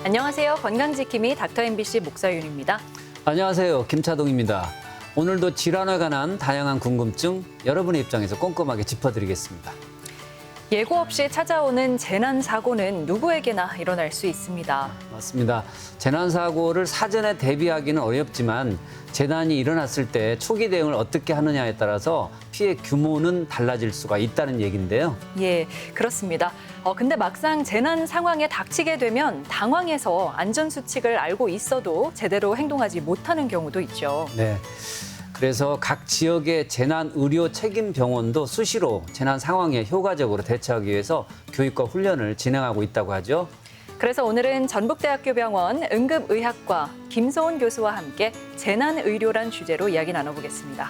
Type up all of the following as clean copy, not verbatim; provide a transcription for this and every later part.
안녕하세요. 건강지킴이 닥터 MBC 목사윤입니다. 안녕하세요. 김차동입니다. 오늘도 질환에 관한 다양한 궁금증 여러분의 입장에서 꼼꼼하게 짚어드리겠습니다. 예고 없이 찾아오는 재난사고는 누구에게나 일어날 수 있습니다. 맞습니다. 재난사고를 사전에 대비하기는 어렵지만 재난이 일어났을 때 초기 대응을 어떻게 하느냐에 따라서 피해 규모는 달라질 수가 있다는 얘기인데요. 예, 그렇습니다. 근데 막상 재난 상황에 닥치게 되면 당황해서 안전수칙을 알고 있어도 제대로 행동하지 못하는 경우도 있죠. 네. 그래서 각 지역의 재난의료 책임병원도 수시로 재난 상황에 효과적으로 대처하기 위해서 교육과 훈련을 진행하고 있다고 하죠. 그래서 오늘은 전북대학교 병원 응급의학과 김소은 교수와 함께 재난의료란 주제로 이야기 나눠보겠습니다.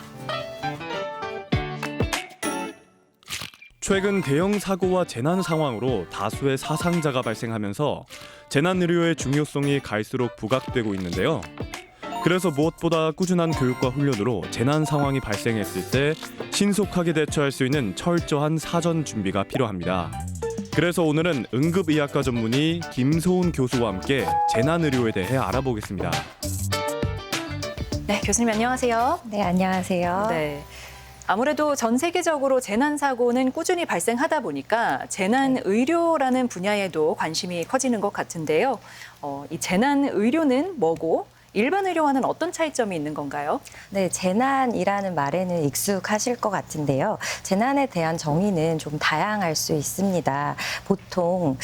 최근 대형 사고와 재난 상황으로 다수의 사상자가 발생하면서 재난의료의 중요성이 갈수록 부각되고 있는데요. 그래서 무엇보다 꾸준한 교육과 훈련으로 재난 상황이 발생했을 때 신속하게 대처할 수 있는 철저한 사전 준비가 필요합니다. 그래서 오늘은 응급의학과 전문의 김소은 교수와 함께 재난의료에 대해 알아보겠습니다. 네, 교수님 안녕하세요. 네, 안녕하세요. 네. 아무래도 전 세계적으로 재난사고는 꾸준히 발생하다 보니까 재난의료라는 분야에도 관심이 커지는 것 같은데요. 이 재난의료는 뭐고 일반 의료와는 어떤 차이점이 있는 건가요? 네, 재난이라는 말에는 익숙하실 것 같은데요. 재난에 대한 정의는 좀 다양할 수 있습니다. 보통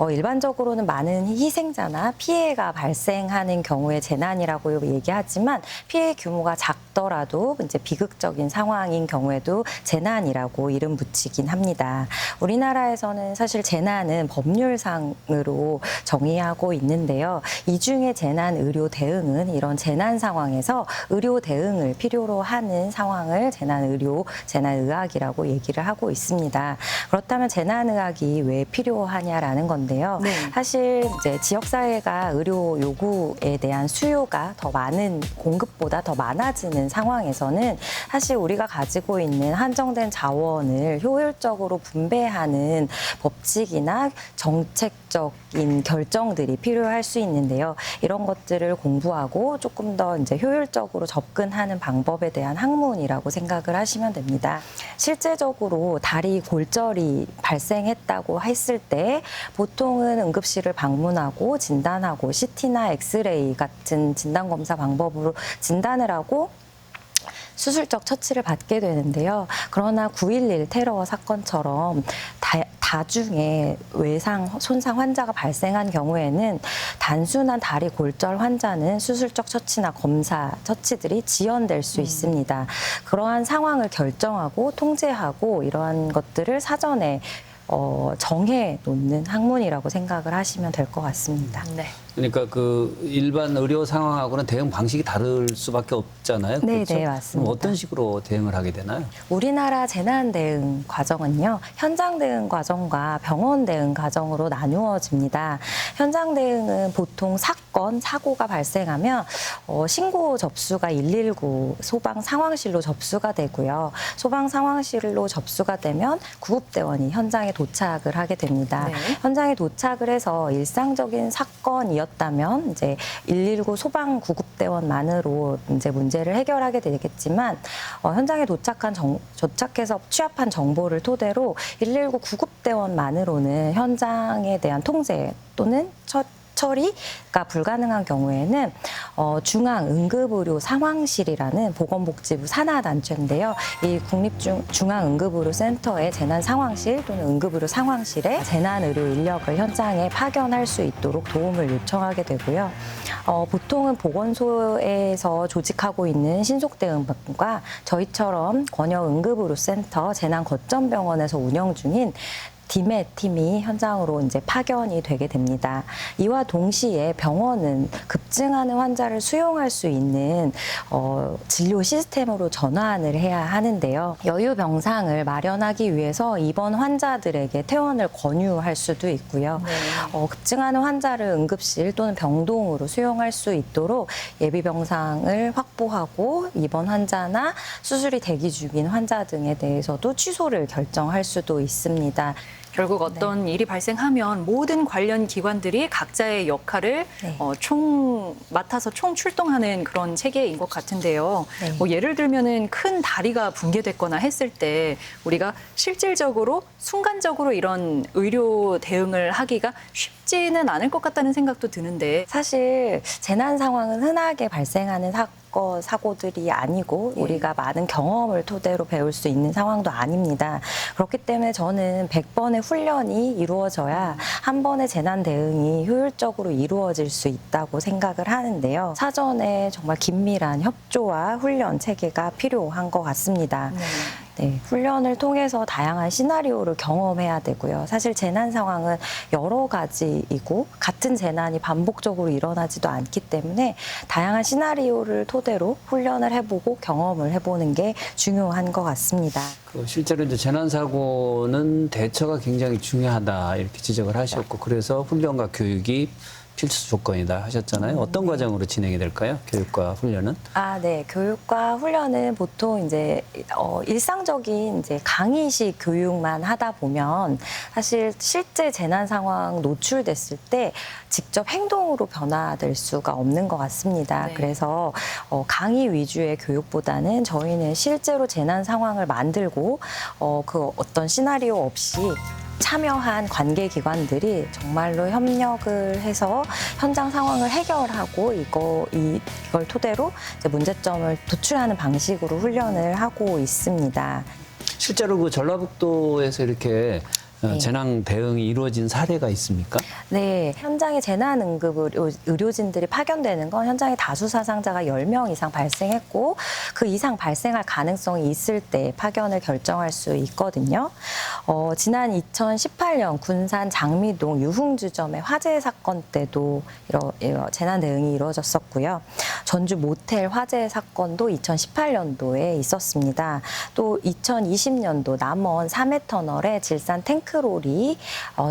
일반적으로는 많은 희생자나 피해가 발생하는 경우에 재난이라고 얘기하지만 피해 규모가 작더라도 이제 비극적인 상황인 경우에도 재난이라고 이름 붙이긴 합니다. 우리나라에서는 사실 재난은 법률상으로 정의하고 있는데요. 이 중에 재난의료 대응은 이런 재난 상황에서 의료 대응을 필요로 하는 상황을 재난의료, 재난의학이라고 얘기를 하고 있습니다. 그렇다면 재난의학이 왜 필요하냐라는 건데요. 네. 사실 이제 지역사회가 의료 요구에 대한 수요가 더 많은 공급보다 더 많아지는 상황에서는 사실 우리가 가지고 있는 한정된 자원을 효율적으로 분배하는 법칙이나 정책적인 결정들이 필요할 수 있는데요. 이런 것들을 공부하고 조금 더 이제 효율적으로 접근하는 방법에 대한 학문이라고 생각을 하시면 됩니다. 실제적으로 다리 골절이 발생했다고 했을 때 보통은 응급실을 방문하고 진단하고 CT나 엑스레이 같은 진단검사 방법으로 진단을 하고 수술적 처치를 받게 되는데요. 그러나 9.11 테러 사건처럼 다중에 외상, 손상 환자가 발생한 경우에는 단순한 다리 골절 환자는 수술적 처치나 검사 처치들이 지연될 수 있습니다. 그러한 상황을 결정하고 통제하고 이러한 것들을 사전에 정해 놓는 학문이라고 생각을 하시면 될 것 같습니다. 네. 그러니까 그 일반 의료 상황하고는 대응 방식이 다를 수밖에 없잖아요. 네, 그렇죠? 네, 맞습니다. 그럼 어떤 식으로 대응을 하게 되나요? 우리나라 재난 대응 과정은요, 현장 대응 과정과 병원 대응 과정으로 나누어집니다. 현장 대응은 보통 사건, 사고가 발생하면 신고 접수가 119 소방 상황실로 접수가 되고요. 소방 상황실로 접수가 되면 구급대원이 현장에 도착을 하게 됩니다. 네. 현장에 도착을 해서 일상적인 사건이었다면 이제 119 소방 구급대원만으로 이제 문제를 해결하게 되겠지만 현장에 도착해서 취합한 정보를 토대로 119 구급대원만으로는 현장에 대한 통제 또는 처리가 불가능한 경우에는 중앙응급의료 상황실이라는 보건복지부 산하단체인데요. 이 국립중앙응급의료센터의 재난상황실 또는 응급의료 상황실에 재난의료 인력을 현장에 파견할 수 있도록 도움을 요청하게 되고요. 보통은 보건소에서 조직하고 있는 신속대응반과 저희처럼 권역응급의료센터 재난거점병원에서 운영 중인 DME 팀이 현장으로 이제 파견이 되게 됩니다. 이와 동시에 병원은 급증하는 환자를 수용할 수 있는 진료 시스템으로 전환을 해야 하는데요. 여유 병상을 마련하기 위해서 입원 환자들에게 퇴원을 권유할 수도 있고요. 네. 급증하는 환자를 응급실 또는 병동으로 수용할 수 있도록 예비 병상을 확보하고 입원 환자나 수술이 대기 중인 환자 등에 대해서도 취소를 결정할 수도 있습니다. 결국 어떤 일이 발생하면 모든 관련 기관들이 각자의 역할을 네. 맡아서 총 출동하는 그런 체계인 것 같은데요. 네. 뭐 예를 들면은 큰 다리가 붕괴됐거나 했을 때 우리가 실질적으로 순간적으로 이런 의료 대응을 하기가 쉽지는 않을 것 같다는 생각도 드는데 사실 재난 상황은 흔하게 발생하는 사고들이 아니고 예. 우리가 많은 경험을 토대로 배울 수 있는 상황도 아닙니다. 그렇기 때문에 저는 100번의 훈련이 이루어져야 한 번의 재난 대응이 효율적으로 이루어질 수 있다고 생각을 하는데요. 사전에 정말 긴밀한 협조와 훈련 체계가 필요한 것 같습니다. 네, 훈련을 통해서 다양한 시나리오를 경험해야 되고요. 사실 재난 상황은 여러 가지이고 같은 재난이 반복적으로 일어나지도 않기 때문에 다양한 시나리오를 토대로 훈련을 해보고 경험을 해보는 게 중요한 것 같습니다. 실제로 이제 재난 사고는 대처가 굉장히 중요하다 이렇게 지적을 하셨고 그래서 훈련과 교육이 필수 조건이다 하셨잖아요. 어떤 과정으로 진행이 될까요? 교육과 훈련은? 네. 교육과 훈련은 보통 이제 일상적인 이제 강의식 교육만 하다 보면 사실 실제 재난 상황 노출됐을 때 직접 행동으로 변화될 수가 없는 것 같습니다. 네. 그래서 강의 위주의 교육보다는 저희는 실제로 재난 상황을 만들고 그 어떤 시나리오 없이 참여한 관계기관들이 정말로 협력을 해서 현장 상황을 해결하고 이걸 토대로 이제 문제점을 도출하는 방식으로 훈련을 하고 있습니다. 실제로 그 전라북도에서 이렇게 네. 재난 대응이 이루어진 사례가 있습니까? 네, 현장에 재난응급 의료진들이 파견되는 건 현장에 다수 사상자가 10명 이상 발생했고 그 이상 발생할 가능성이 있을 때 파견을 결정할 수 있거든요. 지난 2018년 군산 장미동 유흥주점의 화재 사건 때도 재난 대응이 이루어졌었고요. 전주 모텔 화재 사건도 2018년도에 있었습니다. 또 2020년도 남원 3회 터널에 질산 탱크롤이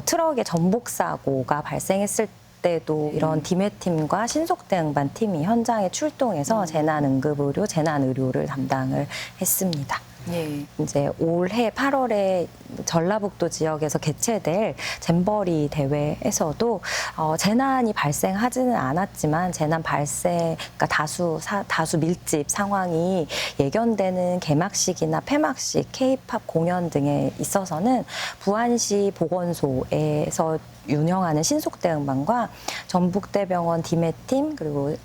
트럭의 전복 사고가 발생했을 때도 이런 디메팀과 신속대응반 팀이 현장에 출동해서 재난응급의료, 재난의료를 담당을 했습니다. 예. 이제 올해 8월에 전라북도 지역에서 개최될 잼버리 대회에서도 재난이 발생하지는 않았지만 재난 발생, 그러니까 다수 밀집 상황이 예견되는 개막식이나 폐막식, K-팝 공연 등에 있어서는 부안시 보건소에서 운영하는 신속대응반과 전북대병원 디메팀 그리고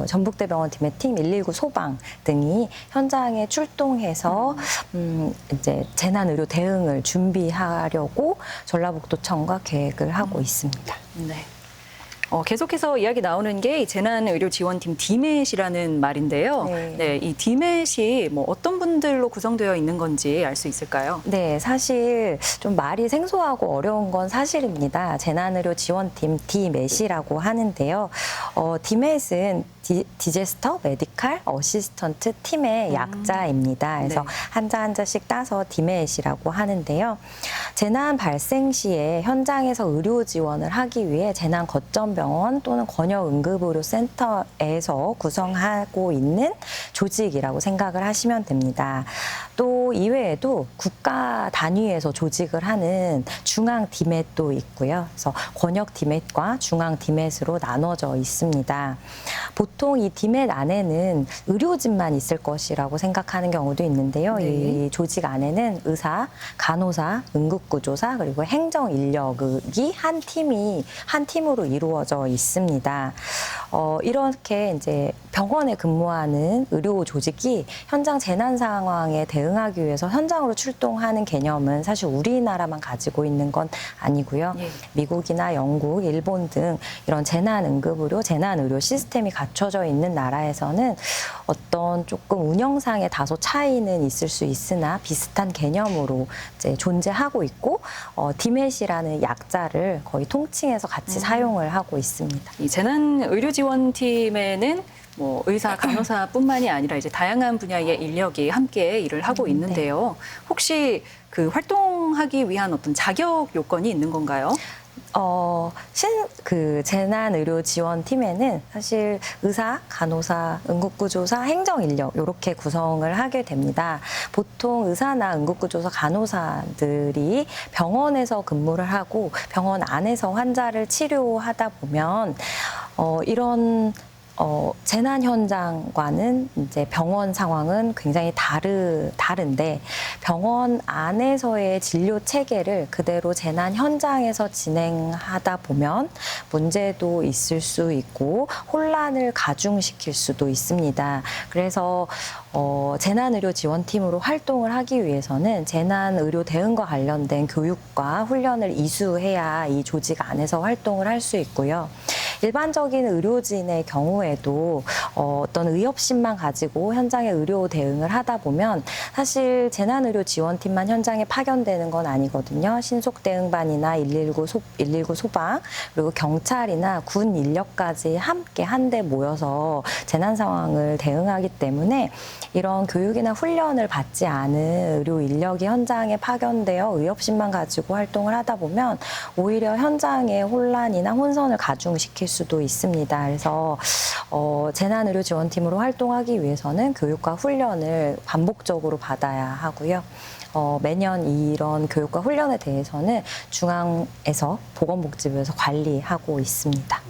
전북대병원 디메팀 119 소방 등이 현장에 출동해서 이제 재난의료 대응을 준비하려고 전라북도청과 계획을 하고 있습니다. 네. 계속해서 이야기 나오는 게 재난의료지원팀 디맷이라는 말인데요. 네. 이 디맷이 뭐 어떤 분들로 구성되어 있는 건지 알 수 있을까요? 네, 사실 좀 말이 생소하고 어려운 건 사실입니다. 재난의료지원팀 디맷이라고 하는데요. 디맷은 디제스터 메디칼 어시스턴트 팀의 약자입니다. 그래서 네. 한자 한자씩 따서 디맷이라고 하는데요. 재난 발생 시에 현장에서 의료 지원을 하기 위해 재난 거점 병원 또는 권역응급의료센터에서 구성하고 있는 조직이라고 생각을 하시면 됩니다. 또 이외에도 국가 단위에서 조직을 하는 중앙 디맷도 있고요. 그래서 권역 디맷과 중앙 디맷으로 나눠져 있습니다. 보통 이 디맷 안에는 의료진만 있을 것이라고 생각하는 경우도 있는데요. 네. 이 조직 안에는 의사, 간호사, 응급구조사 그리고 행정 인력이 한 팀으로 이루어져 있습니다. 이렇게 이제 병원에 근무하는 의료 조직이 현장 재난 상황에 대응하기 위해서 현장으로 출동하는 개념은 사실 우리나라만 가지고 있는 건 아니고요. 예. 미국이나 영국, 일본 등 이런 재난응급의료, 재난의료 시스템이 갖춰져 있는 나라에서는 어떤 조금 운영상의 다소 차이는 있을 수 있으나 비슷한 개념으로 이제 존재하고 있고 디맷이라는 약자를 거의 통칭해서 같이 사용을 하고 있습니다. 이 재난의료지원팀에는 뭐 의사, 간호사뿐만이 아니라 이제 다양한 분야의 인력이 함께 일을 하고 있는데요. 혹시 그 활동하기 위한 어떤 자격 요건이 있는 건가요? 재난의료지원팀에는 사실 의사, 간호사, 응급구조사, 행정인력 이렇게 구성을 하게 됩니다. 보통 의사나 응급구조사, 간호사들이 병원에서 근무를 하고 병원 안에서 환자를 치료하다 보면 이런 재난 현장과는 이제 병원 상황은 굉장히 다른데 병원 안에서의 진료 체계를 그대로 재난 현장에서 진행하다 보면 문제도 있을 수 있고 혼란을 가중시킬 수도 있습니다. 그래서 재난의료 지원팀으로 활동을 하기 위해서는 재난의료 대응과 관련된 교육과 훈련을 이수해야 이 조직 안에서 활동을 할 수 있고요. 일반적인 의료진의 경우에도 어떤 의협심만 가지고 현장에 의료 대응을 하다 보면 사실 재난의료 지원팀만 현장에 파견되는 건 아니거든요. 신속대응반이나 119 소방 그리고 경찰이나 군 인력까지 함께 한데 모여서 재난 상황을 대응하기 때문에 이런 교육이나 훈련을 받지 않은 의료 인력이 현장에 파견되어 의협심만 가지고 활동을 하다 보면 오히려 현장의 혼란이나 혼선을 가중시킬 수도 있습니다. 그래서 재난의료 지원팀으로 활동하기 위해서는 교육과 훈련을 반복적으로 받아야 하고요. 매년 이런 교육과 훈련에 대해서는 중앙에서 보건복지부에서 관리하고 있습니다.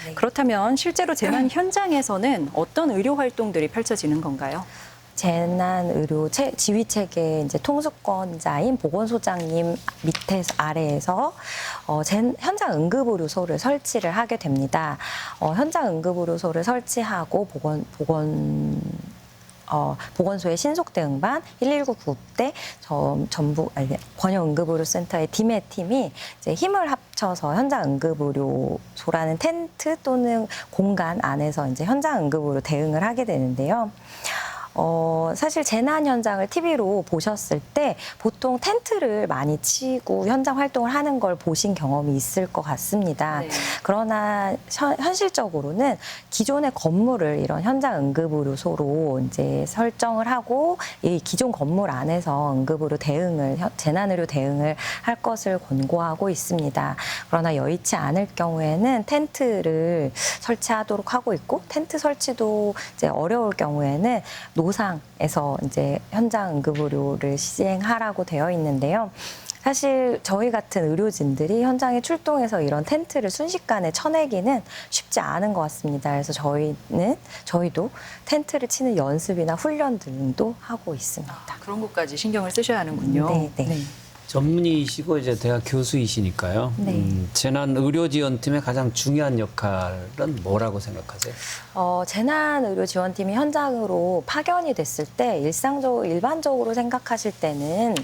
네. 그렇다면 실제로 재난 현장에서는 어떤 의료 활동들이 펼쳐지는 건가요? 재난의료 지휘 체계 이제 통수권자인 보건소장님 보건소장님 현장 응급의료소를 설치를 하게 됩니다. 현장 응급의료소를 설치하고 보건소의 신속대응반, 119 구급대, 권역응급의료센터의 팀이 이제 힘을 합쳐서 현장 응급의료소라는 텐트 또는 공간 안에서 이제 현장 응급의료 대응을 하게 되는데요. 사실 재난 현장을 TV로 보셨을 때 보통 텐트를 많이 치고 현장 활동을 하는 걸 보신 경험이 있을 것 같습니다. 네. 그러나 현실적으로는 기존의 건물을 이런 현장 응급의료소로 이제 설정을 하고 이 기존 건물 안에서 응급의료 대응을 재난의료 대응을 할 것을 권고하고 있습니다. 그러나 여의치 않을 경우에는 텐트를 설치하도록 하고 있고 텐트 설치도 이제 어려울 경우에는 노상에서 이제 현장 응급의료를 시행하라고 되어 있는데요. 사실 저희 같은 의료진들이 현장에 출동해서 이런 텐트를 순식간에 쳐내기는 쉽지 않은 것 같습니다. 그래서 저희도 텐트를 치는 연습이나 훈련 등도 하고 있습니다. 그런 것까지 신경을 쓰셔야 하는군요. 네. 전문의이시고 이제 대학 교수이시니까요. 네. 재난의료지원팀의 가장 중요한 역할은 뭐라고 생각하세요? 재난의료지원팀이 현장으로 파견이 됐을 때 일반적으로 생각하실 때는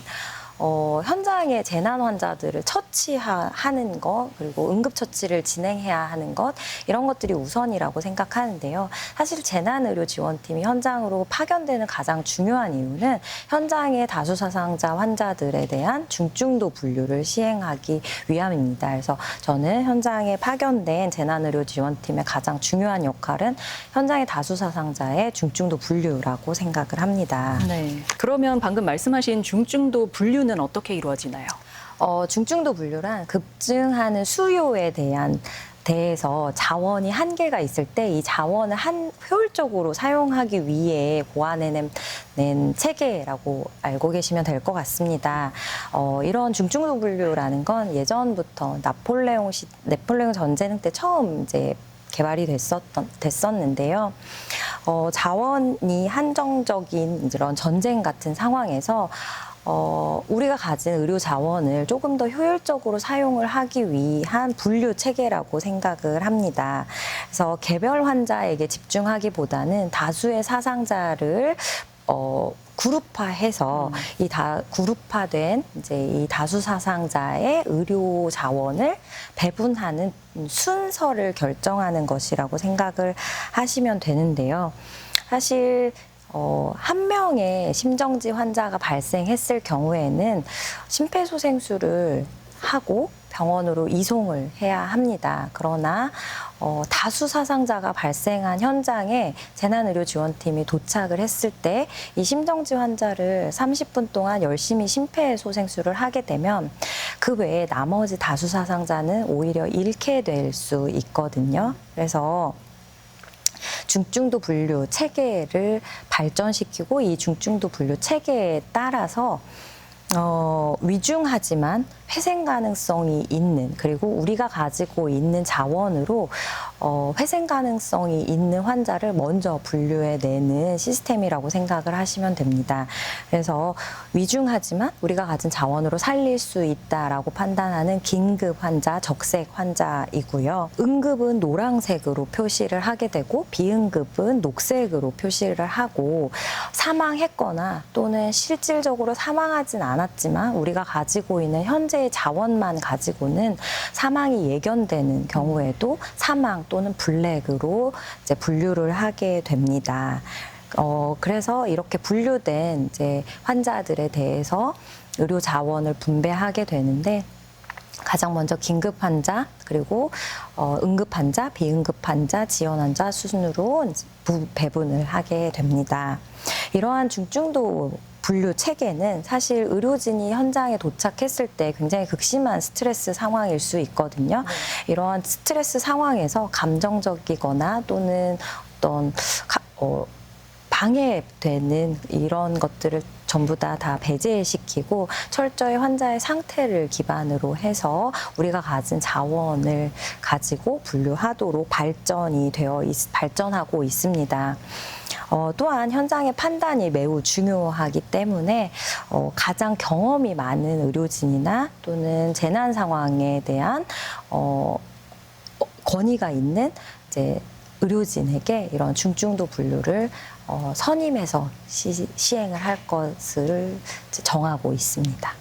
현장에 재난 환자들을 처치하는 것 그리고 응급처치를 진행해야 하는 것 이런 것들이 우선이라고 생각하는데요. 사실 재난의료지원팀이 현장으로 파견되는 가장 중요한 이유는 현장의 다수사상자 환자들에 대한 중증도 분류를 시행하기 위함입니다. 그래서 저는 현장에 파견된 재난의료지원팀의 가장 중요한 역할은 현장의 다수사상자의 중증도 분류라고 생각을 합니다. 네. 그러면 방금 말씀하신 중증도 분류는 어떻게 이루어지나요? 중증도 분류란 급증하는 수요에 대해서 자원이 한계가 있을 때 이 자원을 효율적으로 사용하기 위해 고안해낸 체계라고 알고 계시면 될 것 같습니다. 이런 중증도 분류라는 건 예전부터 나폴레옹 전쟁 때 처음 이제 개발이 됐었는데요. 자원이 한정적인 이런 전쟁 같은 상황에서 우리가 가진 의료 자원을 조금 더 효율적으로 사용을 하기 위한 분류 체계라고 생각을 합니다. 그래서 개별 환자에게 집중하기보다는 다수의 사상자를 그룹화해서 그룹화된 이제 이 다수 사상자의 의료 자원을 배분하는 순서를 결정하는 것이라고 생각을 하시면 되는데요. 사실 한 명의 심정지 환자가 발생했을 경우에는 심폐소생술을 하고 병원으로 이송을 해야 합니다. 그러나 다수 사상자가 발생한 현장에 재난의료지원팀이 도착을 했을 때 이 심정지 환자를 30분 동안 열심히 심폐소생술을 하게 되면 그 외에 나머지 다수 사상자는 오히려 잃게 될 수 있거든요. 그래서 중증도 분류 체계를 발전시키고 이 중증도 분류 체계에 따라서 위중하지만 회생 가능성이 있는, 그리고 우리가 가지고 있는 자원으로 회생 가능성이 있는 환자를 먼저 분류해내는 시스템이라고 생각을 하시면 됩니다. 그래서 위중하지만 우리가 가진 자원으로 살릴 수 있다라고 판단하는 긴급 환자, 적색 환자이고요. 응급은 노란색으로 표시를 하게 되고 비응급은 녹색으로 표시를 하고, 사망했거나 또는 실질적으로 사망하진 않았지만 우리가 가지고 있는 현재의 자원만 가지고는 사망이 예견되는 경우에도 사망 또는 블랙으로 이제 분류를 하게 됩니다. 그래서 이렇게 분류된 이제 환자들에 대해서 의료 자원을 분배하게 되는데, 가장 먼저 긴급 환자, 그리고 응급 환자, 비응급 환자, 지원 환자 순으로 배분을 하게 됩니다. 이러한 중증도 분류 체계는 사실 의료진이 현장에 도착했을 때 굉장히 극심한 스트레스 상황일 수 있거든요. 이러한 스트레스 상황에서 감정적이거나 또는 어떤 방해되는 이런 것들을 전부 다 배제시키고 철저히 환자의 상태를 기반으로 해서 우리가 가진 자원을 가지고 분류하도록 발전하고 있습니다. 또한 현장의 판단이 매우 중요하기 때문에 가장 경험이 많은 의료진이나 또는 재난 상황에 대한 권위가 있는 이제 의료진에게 이런 중증도 분류를 선임해서 시행을 할 것을 정하고 있습니다.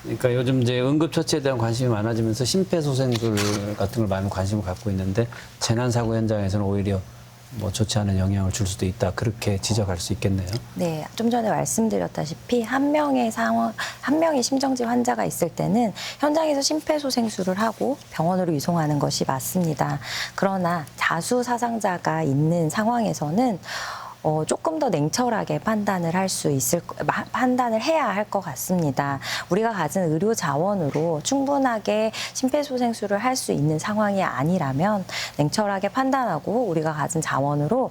그러니까 요즘 이제 응급처치에 대한 관심이 많아지면서 심폐소생술 같은 걸 많이 관심을 갖고 있는데, 재난사고 현장에서는 오히려 뭐 좋지 않은 영향을 줄 수도 있다, 그렇게 지적할 수 있겠네요. 네, 좀 전에 말씀드렸다시피 한 명의 심정지 환자가 있을 때는 현장에서 심폐소생술을 하고 병원으로 이송하는 것이 맞습니다. 그러나 다수 사상자가 있는 상황에서는 조금 더 냉철하게 판단을 해야 할 것 같습니다. 우리가 가진 의료 자원으로 충분하게 심폐소생술을 할 수 있는 상황이 아니라면 냉철하게 판단하고 우리가 가진 자원으로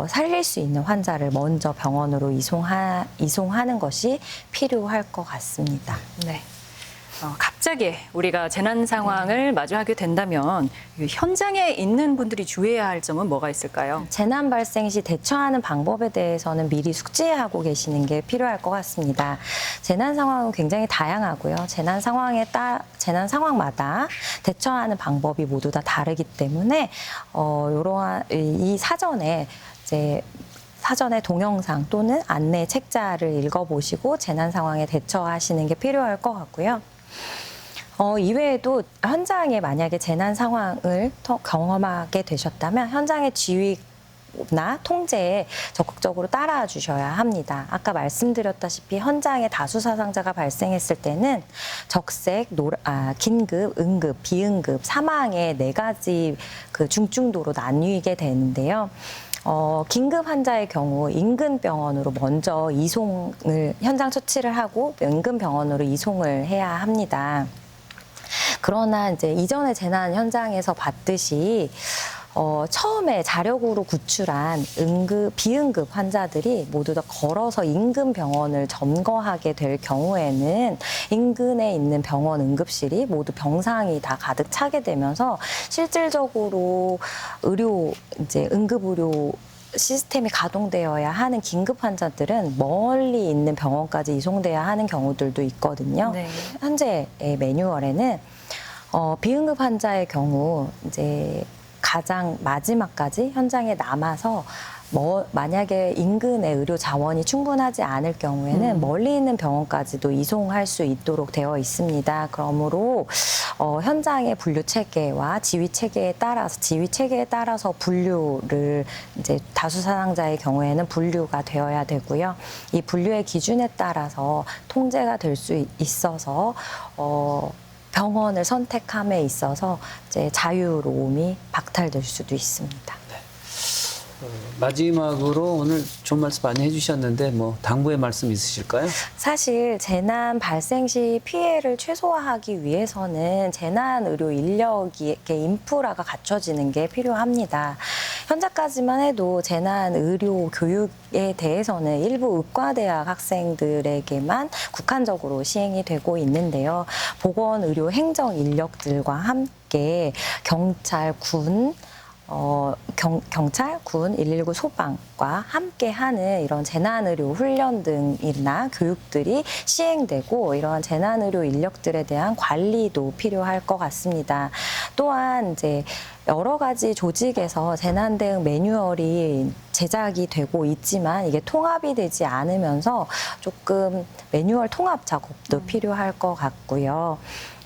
살릴 수 있는 환자를 먼저 병원으로 이송하는 것이 필요할 것 같습니다. 네. 갑자기 우리가 재난 상황을 마주하게 된다면 현장에 있는 분들이 주의해야 할 점은 뭐가 있을까요? 재난 발생 시 대처하는 방법에 대해서는 미리 숙지하고 계시는 게 필요할 것 같습니다. 재난 상황은 굉장히 다양하고요. 재난 상황마다 대처하는 방법이 모두 다 다르기 때문에 이 사전에 동영상 또는 안내 책자를 읽어보시고 재난 상황에 대처하시는 게 필요할 것 같고요. 이외에도 현장에 만약에 재난 상황을 경험하게 되셨다면 현장의 지휘나 통제에 적극적으로 따라 주셔야 합니다. 아까 말씀드렸다시피 현장에 다수 사상자가 발생했을 때는 적색, 긴급, 응급, 비응급, 사망의 4가지 그 중증도로 나뉘게 되는데요. 긴급 환자의 경우 인근 병원으로 먼저 현장 처치를 하고 인근 병원으로 이송을 해야 합니다. 그러나 이제 이전의 재난 현장에서 봤듯이 처음에 자력으로 구출한 비응급 환자들이 모두 다 걸어서 인근 병원을 점거하게 될 경우에는 인근에 있는 병원 응급실이 모두 병상이 다 가득 차게 되면서 실질적으로 응급의료 시스템이 가동되어야 하는 긴급 환자들은 멀리 있는 병원까지 이송돼야 하는 경우들도 있거든요. 네. 현재의 매뉴얼에는 비응급 환자의 경우 이제 가장 마지막까지 현장에 남아서 만약에 인근의 의료 자원이 충분하지 않을 경우에는 멀리 있는 병원까지도 이송할 수 있도록 되어 있습니다. 그러므로 현장의 분류 체계와 지휘 체계에 따라서 분류를 이제 다수 사상자의 경우에는 분류가 되어야 되고요. 이 분류의 기준에 따라서 통제가 될 수 있어서 병원을 선택함에 있어서 이제 자유로움이 박탈될 수도 있습니다. 마지막으로 오늘 좋은 말씀 많이 해주셨는데 뭐 당부의 말씀 있으실까요? 사실 재난 발생 시 피해를 최소화하기 위해서는 재난 의료 인력의 인프라가 갖춰지는 게 필요합니다. 현재까지만 해도 재난 의료 교육에 대해서는 일부 의과대학 학생들에게만 국한적으로 시행이 되고 있는데요. 보건의료 행정 인력들과 함께 경찰, 군, 경찰, 군, 119 소방과 함께하는 이런 재난의료 훈련 등이나 교육들이 시행되고 이러한 재난의료 인력들에 대한 관리도 필요할 것 같습니다. 또한 이제 여러 가지 조직에서 재난 대응 매뉴얼이 제작이 되고 있지만 이게 통합이 되지 않으면서 조금 매뉴얼 통합 작업도 필요할 것 같고요.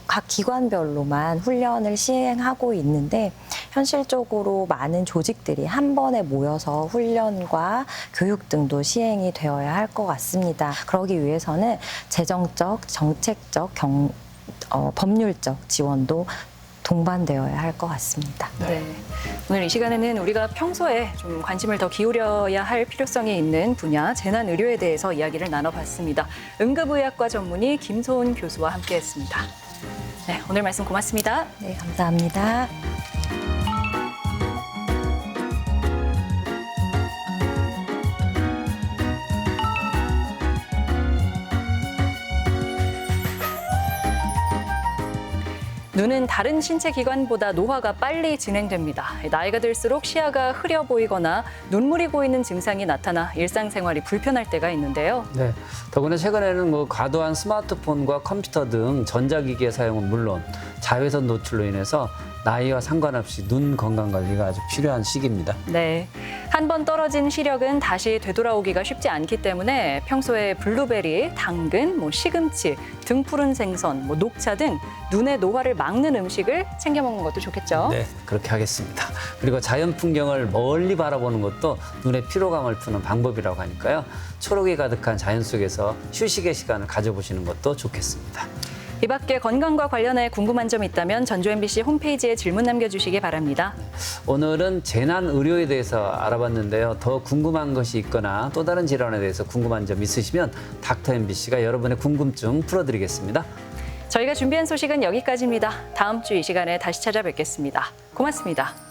각 기관별로만 훈련을 시행하고 있는데 현실적으로 많은 조직들이 한 번에 모여서 훈련과 교육 등도 시행이 되어야 할 것 같습니다. 그러기 위해서는 재정적, 정책적, 법률적 지원도 동반되어야 할 것 같습니다. 네. 오늘 이 시간에는 우리가 평소에 좀 관심을 더 기울여야 할 필요성이 있는 분야 재난 의료에 대해서 이야기를 나눠봤습니다. 응급의학과 전문의 김소은 교수와 함께했습니다. 네, 오늘 말씀 고맙습니다. 네, 감사합니다. 눈은 다른 신체 기관보다 노화가 빨리 진행됩니다. 나이가 들수록 시야가 흐려 보이거나 눈물이 고이는 증상이 나타나 일상생활이 불편할 때가 있는데요. 네. 더구나 최근에는 뭐 과도한 스마트폰과 컴퓨터 등 전자기기의 사용은 물론 자외선 노출로 인해서 나이와 상관없이 눈 건강 관리가 아주 필요한 시기입니다. 네. 한 번 떨어진 시력은 다시 되돌아오기가 쉽지 않기 때문에 평소에 블루베리, 당근, 시금치, 등푸른 생선, 녹차 등 눈의 노화를 막는 음식을 챙겨 먹는 것도 좋겠죠. 네, 그렇게 하겠습니다. 그리고 자연 풍경을 멀리 바라보는 것도 눈의 피로감을 푸는 방법이라고 하니까요. 초록이 가득한 자연 속에서 휴식의 시간을 가져보시는 것도 좋겠습니다. 이 밖에 건강과 관련해 궁금한 점 있다면 전주 MBC 홈페이지에 질문 남겨주시기 바랍니다. 오늘은 재난 의료에 대해서 알아봤는데요. 더 궁금한 것이 있거나 또 다른 질환에 대해서 궁금한 점 있으시면 닥터 MBC가 여러분의 궁금증 풀어드리겠습니다. 저희가 준비한 소식은 여기까지입니다. 다음 주 이 시간에 다시 찾아뵙겠습니다. 고맙습니다.